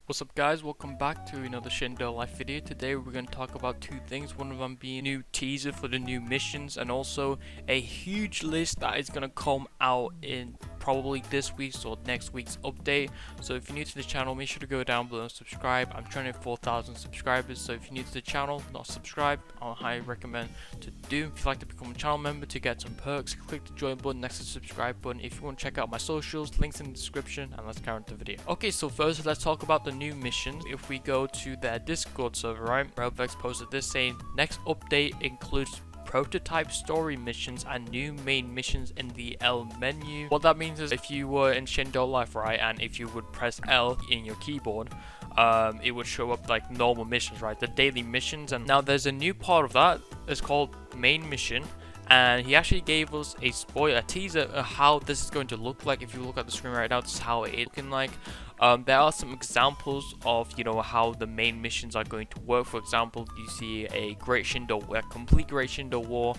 What's up guys, welcome back to another Shindo live video. Today we're going to talk about two things, one of them being a new teaser for the new missions and also a huge list that is going to come out in probably this week's or next week's update. So if you're new to the channel, make sure to go down below and subscribe. I'm trying to hit 4,000 subscribers, so if you're new to the channel, not subscribed, I highly recommend to do. If you'd like to become a channel member to get some perks, click the join button next to the subscribe button. If you want to check out my socials, links in the description, and let's carry on the video. Okay, so first let's talk about the new missions. If we go to their Discord server, right, ROBLOX posted this saying next update includes prototype story missions and new main missions in the L menu. What that means is if you were in Shindo Life, right, and if you would press L in your keyboard, it would show up like normal missions, right, the daily missions. And now there's a new part of that. It's called main mission, and he actually gave us a teaser of how this is going to look like. If you look at the screen right now, this is how it's looking like. There are some examples of, how the main missions are going to work. For example, you see a complete Great Shindo War,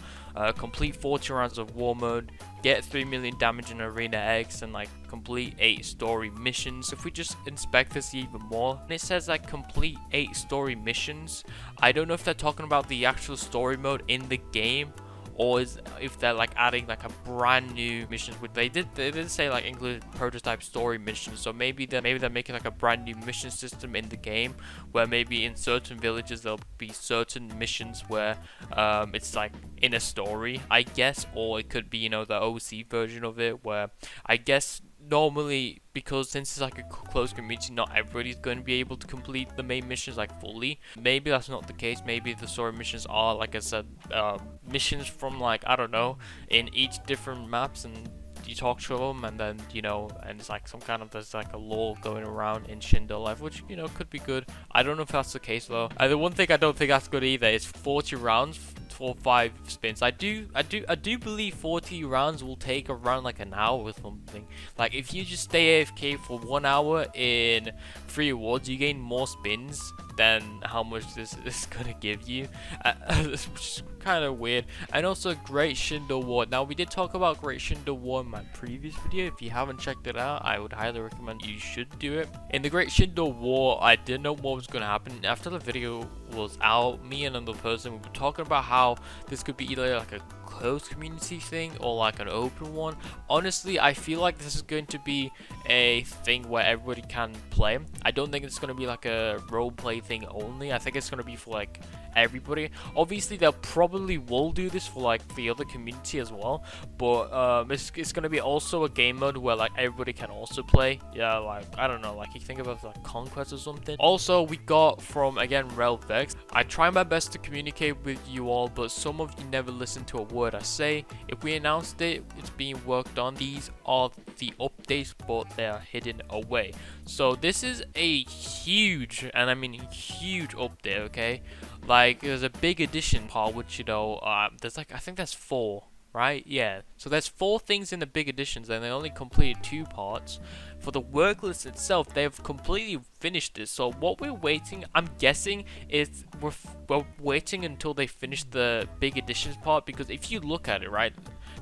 complete 40 rounds of war mode, get 3 million damage in Arena X, and like complete 8 story missions. If we just inspect this even more, and it says like complete 8 story missions. I don't know if they're talking about the actual story mode in the game, or if they're like adding like a brand new missions. Which they did say like include prototype story missions, so maybe they're making like a brand new mission system in the game, where maybe in certain villages there'll be certain missions where it's like in a story, I guess, or it could be the OC version of it, where I guess normally, because since it's like a closed community, not everybody's going to be able to complete the main missions like fully. Maybe that's not the case. Maybe the story missions are, like I said, missions from like, I don't know, in each different maps, and you talk to them, and then and it's like some kind of, there's like a lore going around in Shindo Life, which could be good. I don't know if that's the case though. The one thing I don't think that's good either is 40 rounds for 5 spins. I do believe 40 rounds will take around like an hour or something. Like if you just stay AFK for 1 hour in 3 awards, you gain more spins than how much this is gonna give you, which is kind of weird. And also Great Shindo War. Now we did talk about Great Shindo War in my previous video. If you haven't checked it out, I would highly recommend you should do it. In the Great Shindo War, I didn't know what was gonna happen. After the video was out, me and another person, we were talking about how this could be either like a closed community thing or like an open one. Honestly, I feel like this is going to be a thing where everybody can play. I don't think it's going to be like a role play thing only. I think it's going to be for like everybody. Obviously they'll probably will do this for like the other community as well, but it's going to be also a game mode where like everybody can also play. Yeah, like I don't know, like you think about like Conquest or something. Also, we got from again ROBLOX, I try my best to communicate with you all, but some of you never listen to a word I say. If we announced it, it's being worked on. These are the updates, but they are hidden away. So this is a huge, and I mean huge update, okay? Like there's a big addition part, which there's like, I think there's 4, right? Yeah, so there's 4 things in the big additions, and they only completed 2 parts. For the work list itself, they've completely finished this. So what we're waiting, I'm guessing, is we're waiting until they finish the big additions part, because if you look at it, right,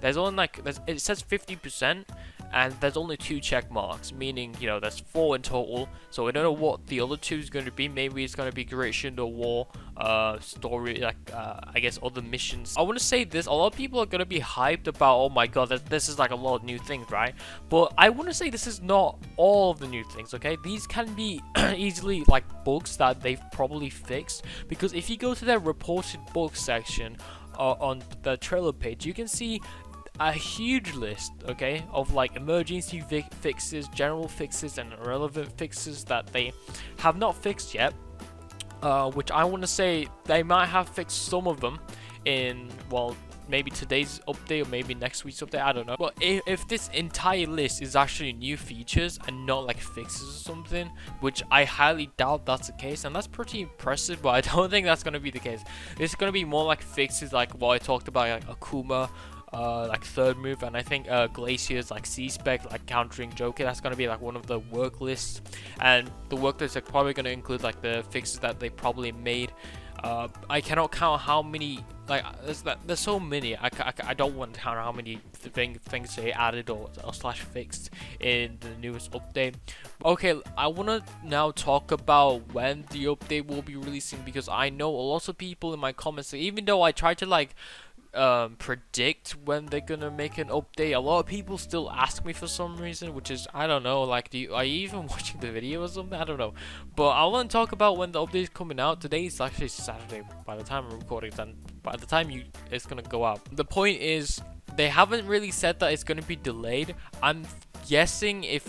there's only like, it says 50%, and there's only 2 check marks, meaning there's 4 in total. So I don't know what the other 2 is going to be. Maybe it's going to be Great Shindo War, story, like I guess other missions. I want to say this, a lot of people are going to be hyped about, oh my god, this is like a lot of new things, right? But I want to say this is not all of the new things, okay? These can be easily like bugs that they've probably fixed, because if you go to their reported bugs section on the trailer page, you can see a huge list, okay, of like emergency fixes, general fixes, and irrelevant fixes that they have not fixed yet, which I want to say they might have fixed some of them in, well, maybe today's update or maybe next week's update, I don't know. But if this entire list is actually new features and not like fixes or something, which I highly doubt that's the case, and that's pretty impressive, but I don't think that's going to be the case. It's going to be more like fixes like what I talked about, like Akuma, like third move, and I think Glacier's like C-spec, like countering Joker. That's going to be like one of the work lists, and the work lists are probably going to include like the fixes that they probably made. I cannot count how many like there's so many. I don't want to count how many things they added or slash fixed in the newest update. Okay, I want to now talk about when the update will be releasing, because I know a lot of people in my comments, even though I try to like predict when they're gonna make an update, a lot of people still ask me for some reason, which is, I don't know, like, are you even watching the video or something? I don't know. But I want to talk about when the update is coming out. Today is actually Saturday by the time I'm recording it, and by the time it's gonna go out. The point is, they haven't really said that it's gonna be delayed. I'm guessing if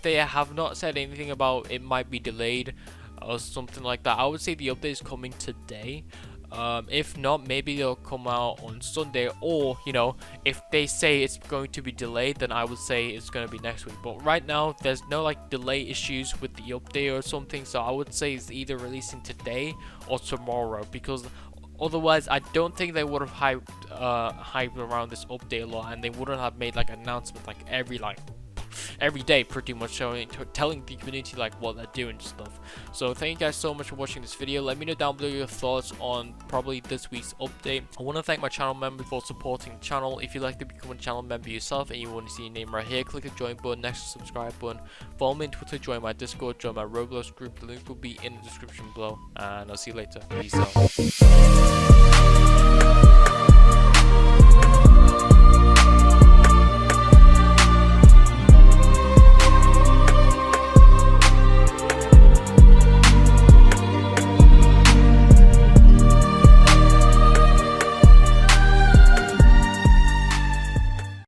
they have not said anything about it might be delayed or something like that, I would say the update is coming today. If not, maybe they'll come out on Sunday, or you know, if they say it's going to be delayed, then I would say it's going to be next week. But right now there's no like delay issues with the update or something, so I would say it's either releasing today or tomorrow, because otherwise I don't think they would have hyped around this update a lot, and they wouldn't have made like announcements like every day pretty much, telling the community like what they're doing and stuff. So thank you guys so much for watching this video. Let me know down below your thoughts on probably this week's update. I want to thank my channel members for supporting the channel. If you'd like to become a channel member yourself and you want to see your name right here, click the join button next to the subscribe button. Follow me on Twitter, join my Discord, join my Roblox group. The link will be in the description below, and I'll see you later. Peace out.